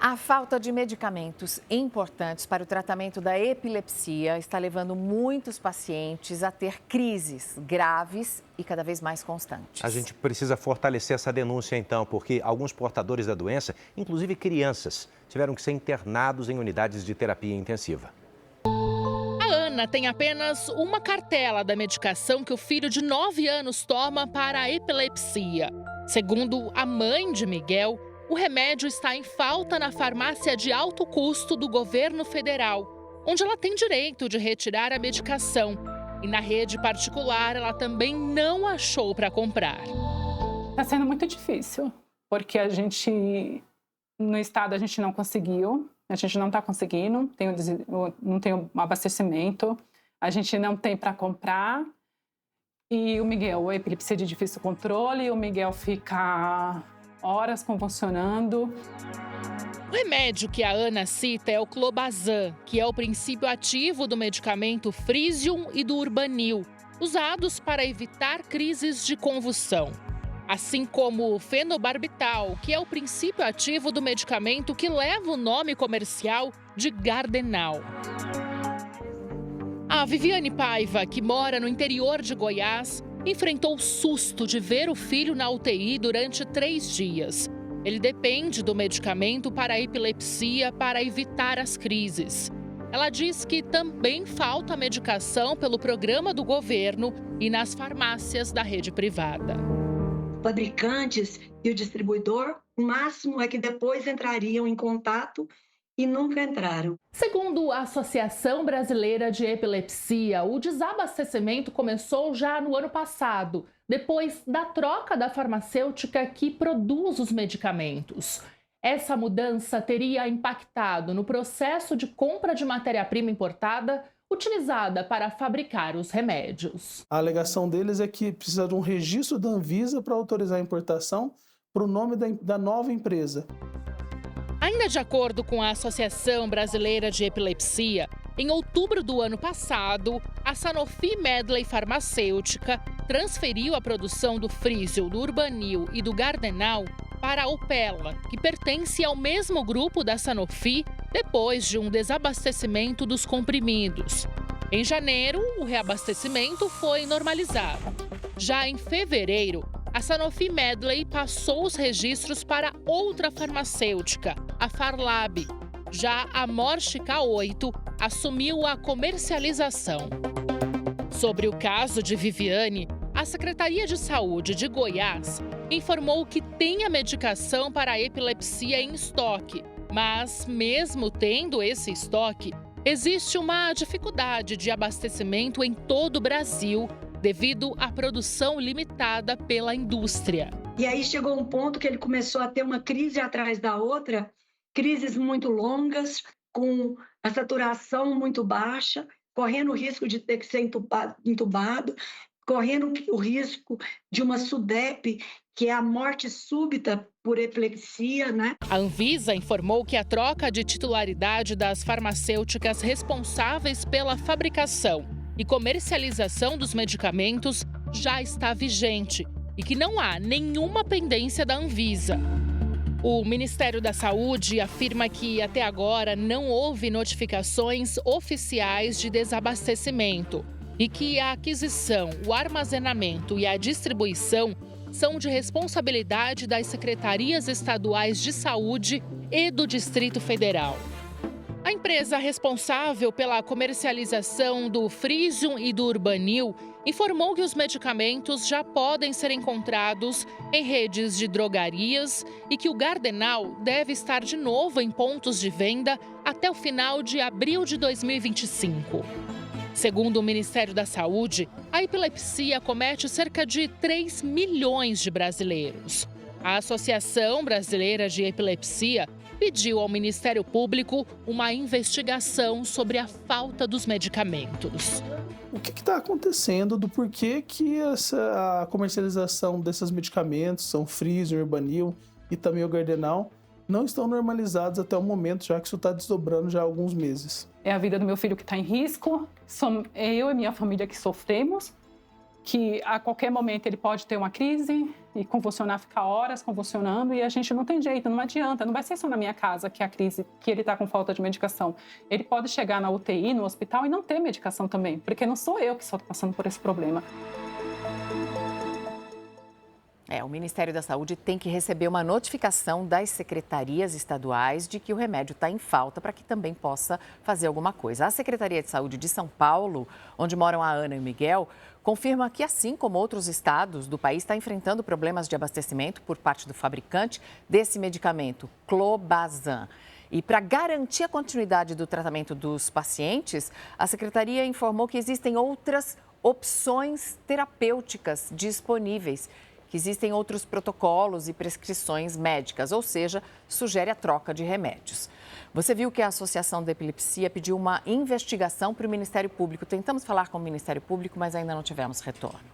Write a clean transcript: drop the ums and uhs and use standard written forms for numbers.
A falta de medicamentos importantes para o tratamento da epilepsia está levando muitos pacientes a ter crises graves e cada vez mais constantes. A gente precisa fortalecer essa denúncia então, porque alguns portadores da doença, inclusive crianças, tiveram que ser internados em unidades de terapia intensiva. A Ana tem apenas uma cartela da medicação que o filho de 9 anos toma para a epilepsia. Segundo a mãe de Miguel, o remédio está em falta na farmácia de alto custo do governo federal, onde ela tem direito de retirar a medicação. E na rede particular, ela também não achou para comprar. Está sendo muito difícil, porque no estado, a gente não conseguiu, a gente não está conseguindo, não tem um abastecimento, a gente não tem para comprar. E o Miguel, a epilepsia de difícil controle, o Miguel fica horas convulsionando. O remédio que a Ana cita é o clobazam, que é o princípio ativo do medicamento Frisium e do Urbanil, usados para evitar crises de convulsão. Assim como o fenobarbital, que é o princípio ativo do medicamento que leva o nome comercial de Gardenal. A Viviane Paiva, que mora no interior de Goiás, enfrentou o susto de ver o filho na UTI durante 3 dias. Ele depende do medicamento para a epilepsia para evitar as crises. Ela diz que também falta medicação pelo programa do governo e nas farmácias da rede privada. Fabricantes e o distribuidor, o máximo é que depois entrariam em contato e nunca entraram. Segundo a Associação Brasileira de Epilepsia, o desabastecimento começou já no ano passado, depois da troca da farmacêutica que produz os medicamentos. Essa mudança teria impactado no processo de compra de matéria-prima importada utilizada para fabricar os remédios. A alegação deles é que precisa de um registro da Anvisa para autorizar a importação para o nome da nova empresa. Ainda de acordo com a Associação Brasileira de Epilepsia, em outubro do ano passado, a Sanofi Medley Farmacêutica transferiu a produção do Frisium, do Urbanil e do Gardenal para a Opella, que pertence ao mesmo grupo da Sanofi, depois de um desabastecimento dos comprimidos. Em janeiro, o reabastecimento foi normalizado. Já em fevereiro, a Sanofi Medley passou os registros para outra farmacêutica, a Farlab. Já a Morte K8 assumiu a comercialização. Sobre o caso de Viviane, a Secretaria de Saúde de Goiás informou que tem a medicação para a epilepsia em estoque, mas mesmo tendo esse estoque, existe uma dificuldade de abastecimento em todo o Brasil devido à produção limitada pela indústria. E aí chegou um ponto que ele começou a ter uma crise atrás da outra, crises muito longas, com a saturação muito baixa, correndo o risco de ter que ser entubado, correndo o risco de uma SUDEP, que é a morte súbita por epilepsia, né? A Anvisa informou que a troca de titularidade das farmacêuticas responsáveis pela fabricação e comercialização dos medicamentos já está vigente e que não há nenhuma pendência da Anvisa. O Ministério da Saúde afirma que até agora não houve notificações oficiais de desabastecimento e que a aquisição, o armazenamento e a distribuição são de responsabilidade das secretarias estaduais de saúde e do Distrito Federal. A empresa responsável pela comercialização do Frisium e do Urbanil informou que os medicamentos já podem ser encontrados em redes de drogarias e que o Gardenal deve estar de novo em pontos de venda até o final de abril de 2025. Segundo o Ministério da Saúde, a epilepsia acomete cerca de 3 milhões de brasileiros. A Associação Brasileira de Epilepsia pediu ao Ministério Público uma investigação sobre a falta dos medicamentos. O que está acontecendo do porquê que a comercialização desses medicamentos, são Frisium, Urbanil e também o Gardenal, não estão normalizados até o momento, já que isso está desdobrando já há alguns meses? É a vida do meu filho que está em risco, é eu e minha família que sofremos, que a qualquer momento ele pode ter uma crise e convulsionar, ficar horas convulsionando, e a gente não tem jeito, não adianta, não vai ser só na minha casa que a crise, que ele está com falta de medicação. Ele pode chegar na UTI, no hospital, e não ter medicação também, porque não sou eu que só estou passando por esse problema. O Ministério da Saúde tem que receber uma notificação das secretarias estaduais de que o remédio está em falta para que também possa fazer alguma coisa. A Secretaria de Saúde de São Paulo, onde moram a Ana e o Miguel, confirma que, assim como outros estados do país, está enfrentando problemas de abastecimento por parte do fabricante desse medicamento, Clobazam. E para garantir a continuidade do tratamento dos pacientes, a Secretaria informou que existem outras opções terapêuticas disponíveis, que existem outros protocolos e prescrições médicas, ou seja, sugere a troca de remédios. Você viu que a Associação da Epilepsia pediu uma investigação para o Ministério Público. Tentamos falar com o Ministério Público, mas ainda não tivemos retorno.